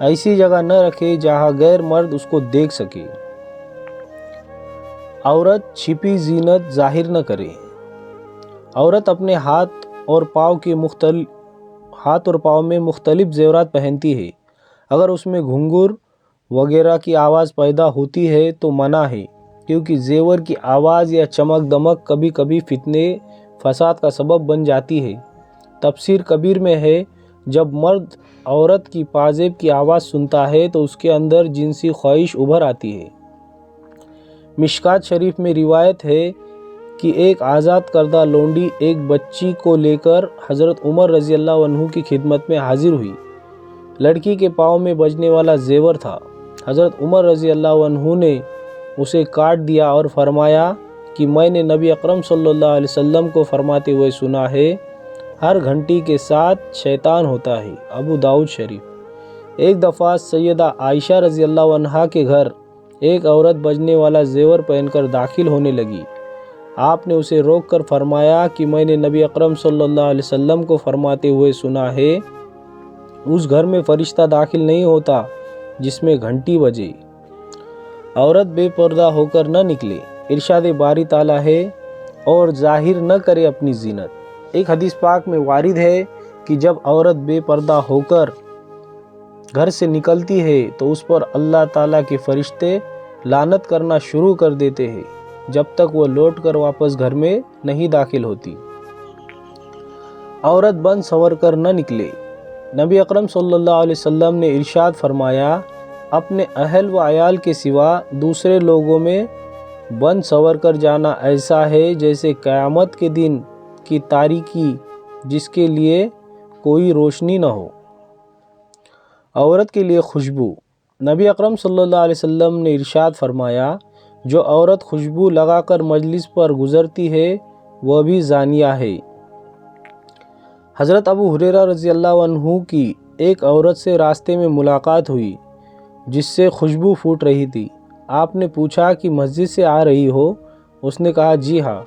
ایسی جگہ نہ رکھے جہاں غیر مرد اس کو دیکھ سکے۔ عورت چھپی زینت ظاہر نہ کرے۔ عورت اپنے ہاتھ اور پاؤں میں مختلف زیورات پہنتی ہے۔ اگر اس میں گھنگھر وغیرہ کی آواز پیدا ہوتی ہے تو منع ہے، کیونکہ زیور کی آواز یا چمک دمک کبھی کبھی فتنے فساد کا سبب بن جاتی ہے۔ تفسیر کبیر میں ہے، جب مرد عورت کی پازیب کی آواز سنتا ہے تو اس کے اندر جنسی خواہش ابھر آتی ہے۔ مشکات شریف میں روایت ہے کہ ایک آزاد کردہ لونڈی ایک بچی کو لے کر حضرت عمر رضی اللہ عنہ کی خدمت میں حاضر ہوئی۔ لڑکی کے پاؤں میں بجنے والا زیور تھا۔ حضرت عمر رضی اللہ عنہ نے اسے کاٹ دیا اور فرمایا کہ میں نے نبی اکرم صلی اللہ علیہ وسلم کو فرماتے ہوئے سنا ہے، ہر گھنٹی کے ساتھ شیطان ہوتا ہے۔ ابو داؤد شریف۔ ایک دفعہ سیدہ عائشہ رضی اللہ عنہا کے گھر ایک عورت بجنے والا زیور پہن کر داخل ہونے لگی۔ آپ نے اسے روک کر فرمایا کہ میں نے نبی اکرم صلی اللہ علیہ وسلم کو فرماتے ہوئے سنا ہے، اس گھر میں فرشتہ داخل نہیں ہوتا جس میں گھنٹی بجے۔ عورت بے پردہ ہو کر نہ نکلے۔ ارشاد باری تعالیٰ ہے، اور ظاہر نہ کرے اپنی زینت۔ ایک حدیث پاک میں وارد ہے کہ جب عورت بے پردہ ہو کر گھر سے نکلتی ہے تو اس پر اللہ تعالیٰ کے فرشتے لعنت کرنا شروع کر دیتے ہیں جب تک وہ لوٹ کر واپس گھر میں نہیں داخل ہوتی۔ عورت بن سنور کر نہ نکلے۔ نبی اکرم صلی اللہ علیہ وسلم نے ارشاد فرمایا، اپنے اہل و عیال کے سوا دوسرے لوگوں میں بن سنور کر جانا ایسا ہے جیسے قیامت کے دن کی تاریکی جس کے لیے کوئی روشنی نہ ہو۔ عورت کے لیے خوشبو۔ نبی اکرم صلی اللہ علیہ وسلم نے ارشاد فرمایا، جو عورت خوشبو لگا کر مجلس پر گزرتی ہے وہ بھی زانیہ ہے۔ حضرت ابو ہریرہ رضی اللہ عنہ کی ایک عورت سے راستے میں ملاقات ہوئی جس سے خوشبو پھوٹ رہی تھی۔ آپ نے پوچھا کہ مسجد سے آ رہی ہو؟ اس نے کہا جی ہاں۔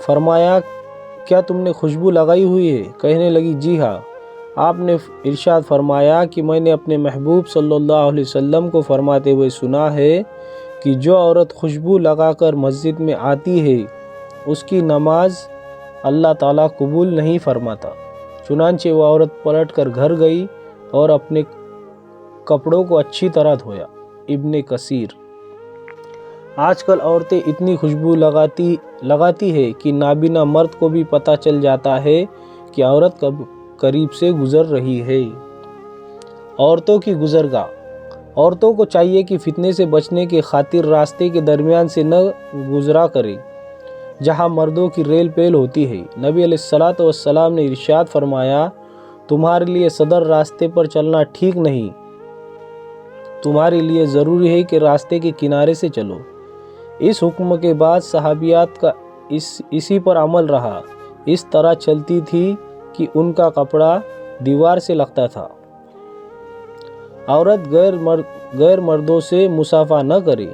فرمایا کیا تم نے خوشبو لگائی ہوئی ہے؟ کہنے لگی جی ہاں۔ آپ نے ارشاد فرمایا کہ میں نے اپنے محبوب صلی اللہ علیہ وسلم کو فرماتے ہوئے سنا ہے کہ جو عورت خوشبو لگا کر مسجد میں آتی ہے اس کی نماز اللہ تعالیٰ قبول نہیں فرماتا۔ چنانچہ وہ عورت پلٹ کر گھر گئی اور اپنے کپڑوں کو اچھی طرح دھویا۔ ابن کثیر۔ آج کل عورتیں اتنی خوشبو لگاتی ہے کہ نابینا مرد کو بھی پتہ چل جاتا ہے کہ عورت کب قریب سے گزر رہی ہے۔ عورتوں کی گزرگاہ۔ عورتوں کو چاہیے کہ فتنے سے بچنے کی خاطر راستے کے درمیان سے نہ گزرا کرے جہاں مردوں کی ریل پیل ہوتی ہے۔ نبی علیہ الصلوۃ والسلام نے ارشاد فرمایا، تمہارے لیے صدر راستے پر چلنا ٹھیک نہیں، تمہارے لیے ضروری ہے کہ راستے کے کنارے سے چلو۔ اس حکم کے بعد صحابیات کا اسی پر عمل رہا، اس طرح چلتی تھی کہ ان کا کپڑا دیوار سے لگتا تھا۔ عورت غیر مردوں سے مصافحہ نہ کرے۔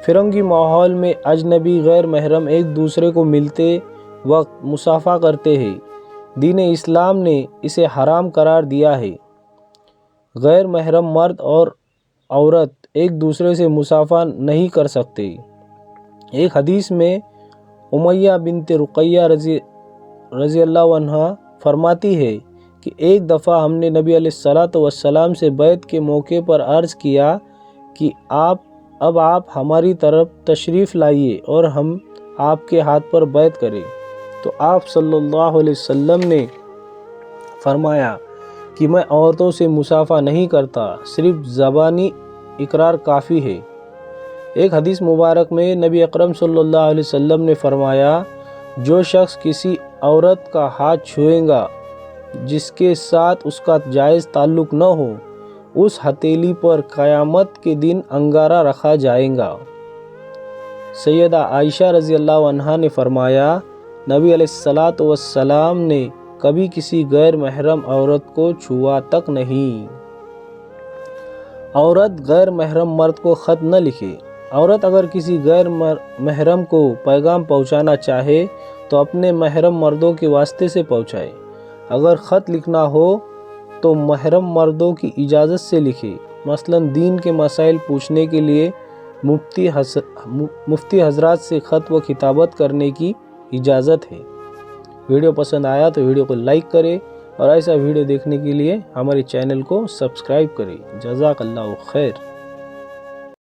فرنگی ماحول میں اجنبی غیر محرم ایک دوسرے کو ملتے وقت مصافحہ کرتے ہیں۔ دین اسلام نے اسے حرام قرار دیا ہے۔ غیر محرم مرد اور عورت ایک دوسرے سے مصافحہ نہیں کر سکتے۔ ایک حدیث میں امیہ بنت رقیہ رضی اللہ عنہا فرماتی ہے کہ ایک دفعہ ہم نے نبی علیہ الصلوۃ والسلام سے بیعت کے موقع پر عرض کیا کہ اب آپ ہماری طرف تشریف لائیے اور ہم آپ کے ہاتھ پر بیعت کریں، تو آپ صلی اللہ علیہ وسلم نے فرمایا کہ میں عورتوں سے مصافحہ نہیں کرتا، صرف زبانی اقرار کافی ہے۔ ایک حدیث مبارک میں نبی اکرم صلی اللہ علیہ وسلم نے فرمایا، جو شخص کسی عورت کا ہاتھ چھوئے گا جس کے ساتھ اس کا جائز تعلق نہ ہو، اس ہتھیلی پر قیامت کے دن انگارہ رکھا جائے گا۔ سیدہ عائشہ رضی اللہ عنہا نے فرمایا، نبی علیہ الصلوۃ والسلام نے کبھی کسی غیر محرم عورت کو چھوا تک نہیں۔ عورت غیر محرم مرد کو خط نہ لکھے۔ عورت اگر کسی غیر محرم کو پیغام پہنچانا چاہے تو اپنے محرم مردوں کے واسطے سے پہنچائے۔ اگر خط لکھنا ہو تو محرم مردوں کی اجازت سے لکھے۔ مثلاً دین کے مسائل پوچھنے کے لیے مفتی حضرات سے خط و کتابت کرنے کی اجازت ہے۔ ویڈیو پسند آیا تو ویڈیو کو لائک کریں اور ایسا ویڈیو دیکھنے کے لیے ہمارے چینل کو سبسکرائب کریں۔ جزاک اللہ خیر۔